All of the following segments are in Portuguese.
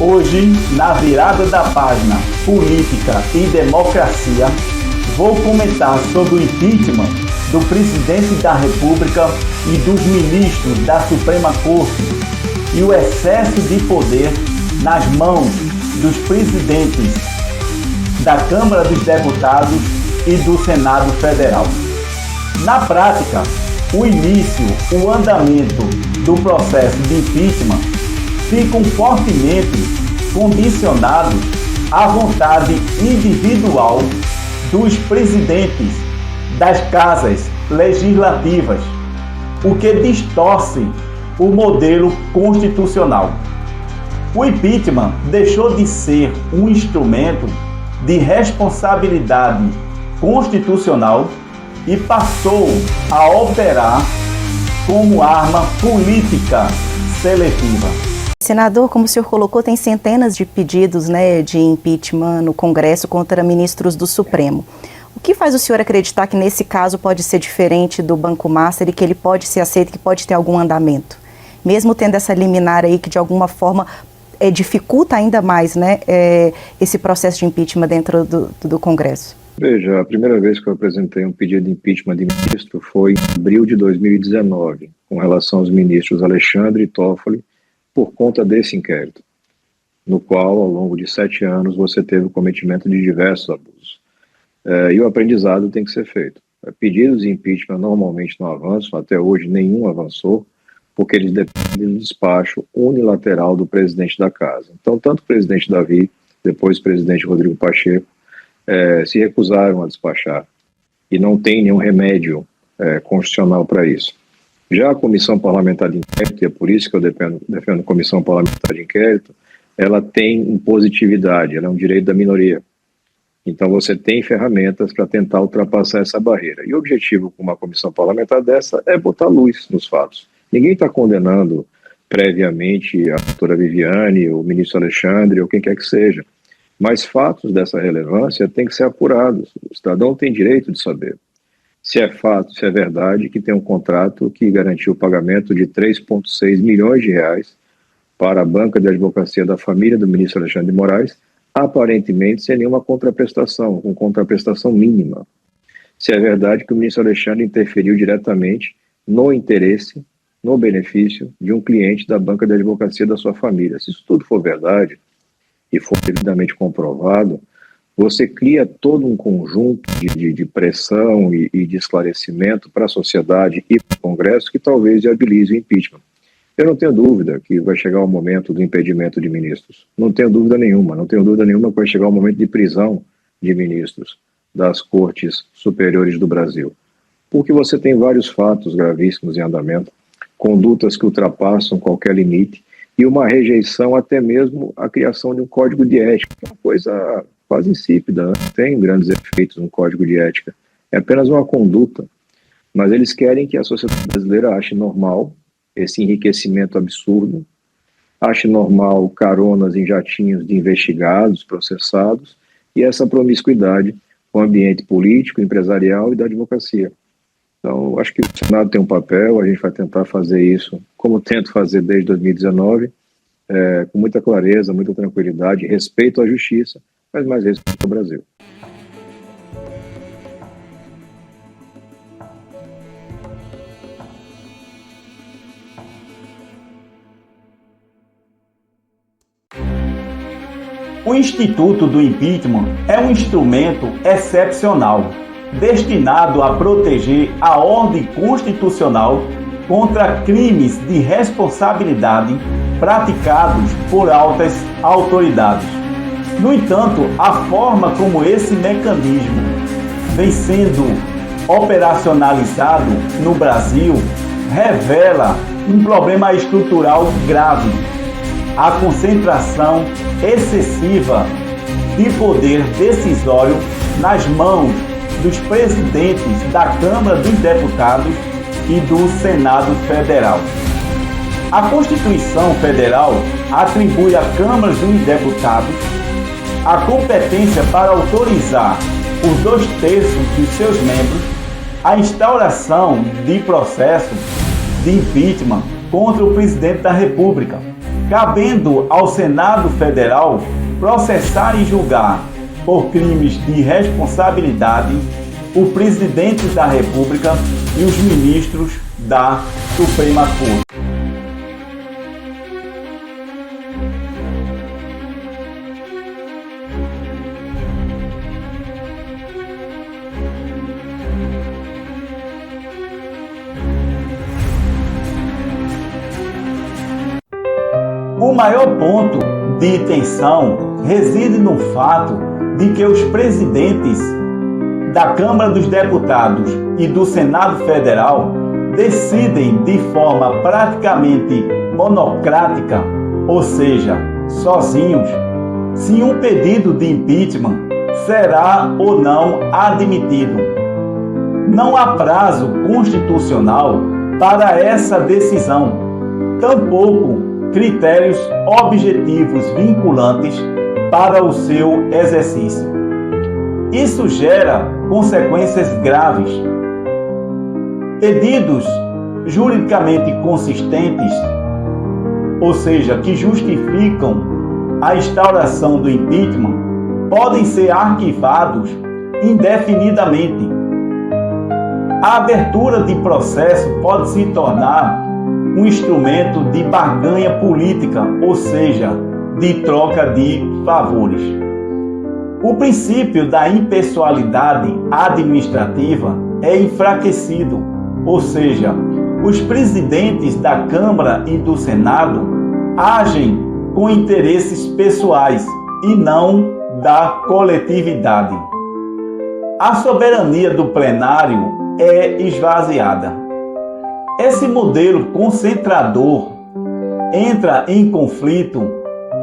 Hoje, na virada da página Política e Democracia, vou comentar sobre o impeachment do presidente da República e dos ministros da Suprema Corte e o excesso de poder nas mãos dos presidentes da Câmara dos Deputados e do Senado Federal. Na prática, o início, o andamento do processo de impeachment ficam fortemente condicionados à vontade individual dos presidentes das casas legislativas, o que distorce o modelo constitucional. O impeachment deixou de ser um instrumento de responsabilidade constitucional e passou a operar como arma política seletiva. Senador, como o senhor colocou, tem centenas de pedidos, de impeachment no Congresso contra ministros do Supremo. O que faz o senhor acreditar que nesse caso pode ser diferente do Banco Master e que ele pode ser aceito, que pode ter algum andamento? Mesmo tendo essa liminar aí que de alguma forma dificulta ainda mais esse processo de impeachment dentro do Congresso. Veja, a primeira vez que eu apresentei um pedido de impeachment de ministro foi em abril de 2019, com relação aos ministros Alexandre e Toffoli, por conta desse inquérito, no qual, ao longo de 7 anos, você teve o cometimento de diversos abusos. E o aprendizado tem que ser feito. Pedidos de impeachment normalmente não avançam, até hoje nenhum avançou, porque eles dependem do despacho unilateral do presidente da casa. Então, tanto o presidente Davi, depois o presidente Rodrigo Pacheco, se recusaram a despachar, e não tem nenhum remédio constitucional para isso. Já a Comissão Parlamentar de Inquérito, e é por isso que eu defendo a Comissão Parlamentar de Inquérito, ela tem impositividade, ela é um direito da minoria. Então você tem ferramentas para tentar ultrapassar essa barreira. E o objetivo com uma comissão parlamentar dessa é botar luz nos fatos. Ninguém está condenando previamente a doutora Viviane, o ministro Alexandre, ou quem quer que seja. Mas fatos dessa relevância têm que ser apurados. O cidadão tem direito de saber se é fato, se é verdade que tem um contrato que garantiu o pagamento de 3,6 milhões de reais para a banca de advocacia da família do ministro Alexandre de Moraes, aparentemente sem nenhuma contraprestação, com contraprestação mínima. Se é verdade que o ministro Alexandre interferiu diretamente no interesse, no benefício de um cliente da banca de advocacia da sua família. Se isso tudo for verdade e for devidamente comprovado, você cria todo um conjunto de pressão e de esclarecimento para a sociedade e para o Congresso que talvez viabilize o impeachment. Eu não tenho dúvida que vai chegar o momento do impedimento de ministros. Não tenho dúvida nenhuma. Não tenho dúvida nenhuma que vai chegar o momento de prisão de ministros das cortes superiores do Brasil. Porque você tem vários fatos gravíssimos em andamento, condutas que ultrapassam qualquer limite e uma rejeição até mesmo à criação de um código de ética, que é uma coisa quase insípida, tem grandes efeitos no código de ética. É apenas uma conduta. Mas eles querem que a sociedade brasileira ache normal esse enriquecimento absurdo, ache normal caronas em jatinhos de investigados, processados, e essa promiscuidade com o ambiente político, empresarial e da advocacia. Então, acho que o Senado tem um papel, a gente vai tentar fazer isso, como tento fazer desde 2019, com muita clareza, muita tranquilidade, respeito à justiça, mas mais respeito ao Brasil. O Instituto do Impeachment é um instrumento excepcional, destinado a proteger a ordem constitucional contra crimes de responsabilidade praticados por altas autoridades. No entanto, a forma como esse mecanismo vem sendo operacionalizado no Brasil revela um problema estrutural grave: a concentração excessiva de poder decisório nas mãos dos presidentes da Câmara dos Deputados e do Senado Federal. A Constituição Federal atribui à Câmara dos Deputados a competência para autorizar por 2/3 dos seus membros a instauração de processo de impeachment contra o presidente da República. cabendo ao Senado Federal processar e julgar por crimes de responsabilidade o presidente da República e os ministros da Suprema Corte. O maior ponto de tensão reside no fato de que os presidentes da Câmara dos Deputados e do Senado Federal decidem de forma praticamente monocrática, ou seja, sozinhos, se um pedido de impeachment será ou não admitido. Não há prazo constitucional para essa decisão, tampouco critérios objetivos vinculantes para o seu exercício. Isso gera consequências graves. Pedidos juridicamente consistentes, ou seja, que justificam a instauração do impeachment, podem ser arquivados indefinidamente. A abertura de processo pode se tornar um instrumento de barganha política, ou seja, de troca de favores. O princípio da impessoalidade administrativa é enfraquecido, ou seja, os presidentes da Câmara e do Senado agem com interesses pessoais e não da coletividade. A soberania do plenário é esvaziada. Esse modelo concentrador entra em conflito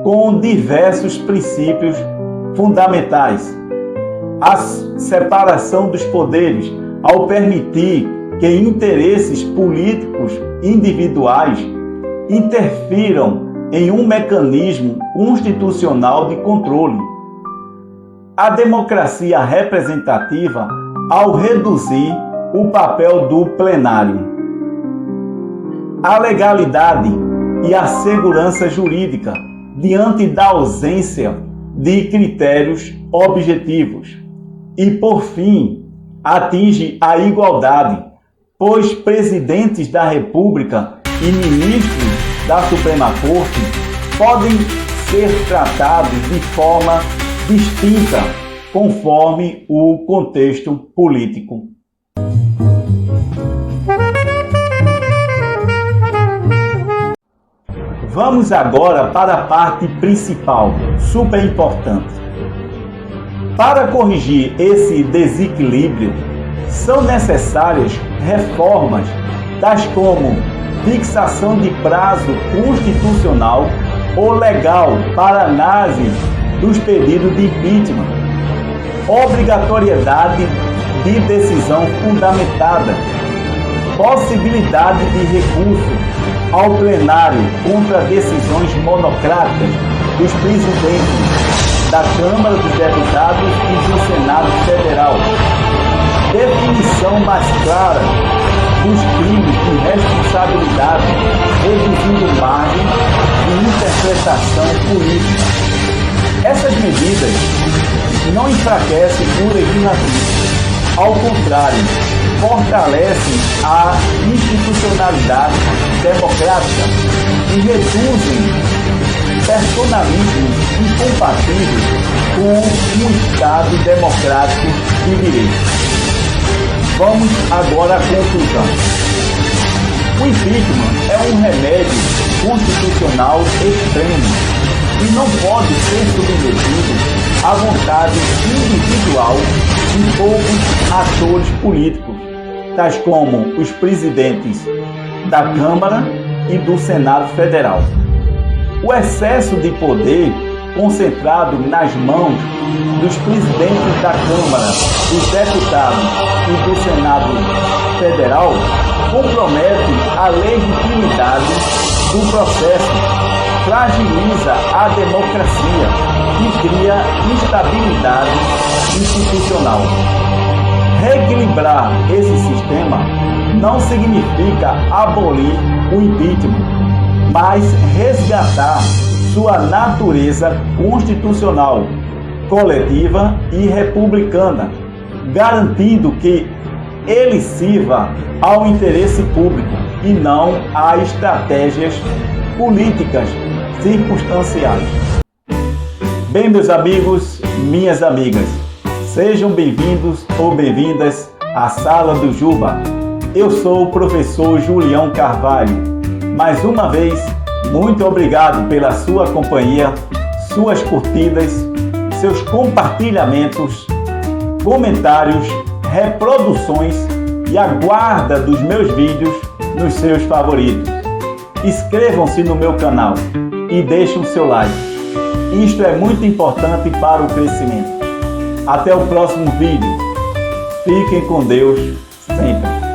com diversos princípios fundamentais. A separação dos poderes, ao permitir que interesses políticos individuais interfiram em um mecanismo constitucional de controle. A democracia representativa, ao reduzir o papel do plenário. A legalidade e a segurança jurídica diante da ausência de critérios objetivos. E, por fim, atinge a igualdade, pois presidentes da República e ministros da Suprema Corte podem ser tratados de forma distinta conforme o contexto político. Vamos agora para a parte principal, super importante. Para corrigir esse desequilíbrio, são necessárias reformas, tais como fixação de prazo constitucional ou legal para análise dos pedidos de impeachment, obrigatoriedade de decisão fundamentada, possibilidade de recurso ao plenário contra decisões monocráticas dos presidentes da Câmara dos Deputados e do Senado Federal, definição mais clara dos crimes de responsabilidade, reduzindo margem de interpretação política. Essas medidas não enfraquecem o legislativo, ao contrário, fortalecem a institucionalidade democrática e reduzem personalismos incompatíveis com um Estado democrático de direito. Vamos agora à conclusão. O impeachment é um remédio constitucional extremo e não pode ser submetido à vontade individual de poucos atores políticos, tais como os presidentes da Câmara e do Senado Federal. O excesso de poder concentrado nas mãos dos presidentes da Câmara, dos deputados e do Senado Federal compromete a legitimidade do processo, fragiliza a democracia e cria instabilidade institucional. Reequilibrar esse sistema não significa abolir o impeachment, mas resgatar sua natureza constitucional, coletiva e republicana, garantindo que ele sirva ao interesse público e não a estratégias políticas circunstanciais. Bem, meus amigos, minhas amigas, sejam bem-vindos ou bem-vindas à Sala do Juba. Eu sou o professor Julião Carvalho. Mais uma vez, muito obrigado pela sua companhia, suas curtidas, seus compartilhamentos, comentários, reproduções e a guarda dos meus vídeos nos seus favoritos. Inscrevam-se no meu canal e deixem o seu like. Isto é muito importante para o crescimento. Até o próximo vídeo. Fiquem com Deus sempre.